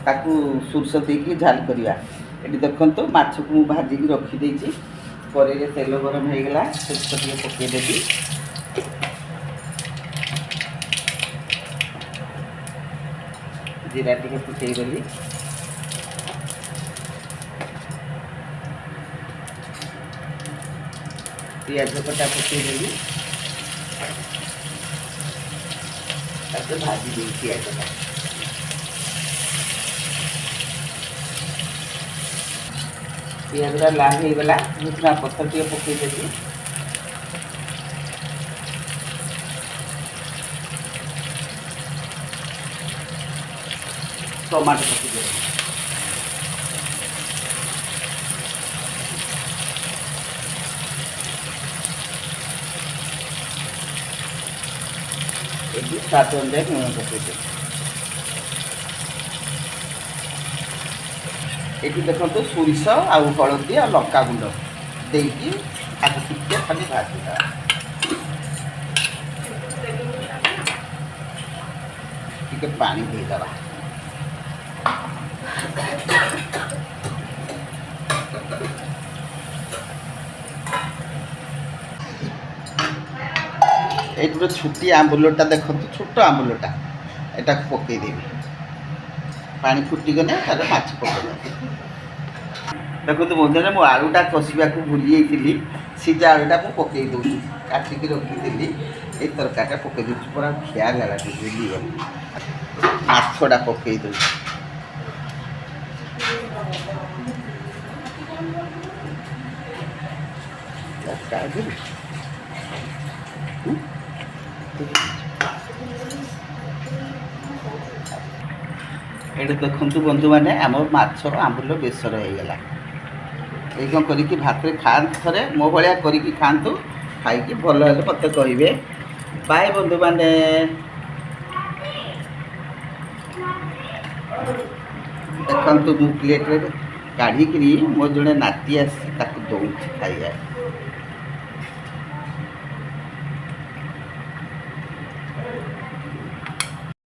ତାକୁ ସୋରିଷ ଦେଇକି ଝାଲ କରିବା। ଏଠି ଦେଖନ୍ତୁ ମାଛକୁ ମୁଁ ଭାଜିକି ରଖିଦେଇଛି। କଡ଼େଇରେ ତେଲ ଗରମ ହେଇଗଲା, ସୋରିଷ ଟିକେ ପକାଇଦେବି। ଜିରା ଟିକେ ଫୁଟେଇଦେଲି। ପିଆଜ କଟା ପକାଇଦେଲି। ତାକୁ ଭାଜି ଦେଇ ପିଆଜଟା ପିଆଜଟା ଲାଲ ହେଇଗଲା। ଭୃଷଙ୍ଗା ପତ୍ର ଟିକେ ପକାଇଦେଲି। ଟମାଟୋ ପକାଇଦେଲି। ଏଠି ସ୍ୱାଦ ଅନୁଯାୟୀ ଲୁଣ ପକାଇଦେଲି। ଏଠି ଦେଖନ୍ତୁ ସୋରିଷ ଆଉ ହଳଦୀ ଆଉ ଲଙ୍କାଗୁଣ୍ଡ ଦେଇକି ତାକୁ ଟିକେ ଖାଲି ଭାଜିଦେବା। ଟିକେ ପାଣି ଦେଇଦେବା। ଏଇଠି ଗୋଟେ ଛୋଟିଆ ଆମ୍ବୁଲଟା ଦେଖନ୍ତୁ, ଛୋଟ ଆମ୍ବୁଲଟା ଏଟାକୁ ପକାଇଦେବି। ପାଣି ଫୁଟିଗଲେ ତାର ମାଛ ପକାଇଦେବି। ଦେଖନ୍ତୁ ବନ୍ଧୁମାନେ, ମୁଁ ଆଳୁଟା କଷିବାକୁ ଭୁଲି ଯାଇଥିଲି। ସିଝା ଆଳୁଟା ମୁଁ ପକାଇ ଦେଉଛି। କାଟିକି ରଖିଥିଲି, ଏଇ ତରକାରୀଟା ପକାଇ ଦେଉଛି। ପୁରା ଖିଆଲ ହେଲା, ଭୁଲିଗଲି। ମାଛଟା ପକାଇ ଦେଉଛି। ଏଠି ଦେଖନ୍ତୁ ବନ୍ଧୁମାନେ, ଆମର ମାଛ ଆମ୍ବୁଲ ବେସର ହେଇଗଲା। ଏଇ କ'ଣ କରିକି ଭାତରେ ଖାଆନ୍ତୁ, ଥରେ ମୋ ଭଳିଆ କରିକି ଖାଆନ୍ତୁ। ଖାଇକି ଭଲ ହେଲେ ମୋତେ କହିବେ। ବାଏ ବନ୍ଧୁମାନେ। ଦେଖନ୍ତୁ ମୁଁ ପ୍ଲେଟ୍ରେ କାଢ଼ିକିରି ମୋ ଜଣେ ନାତି ଆସିଛି, ତାକୁ ଦେଉଛି ଖାଇବା।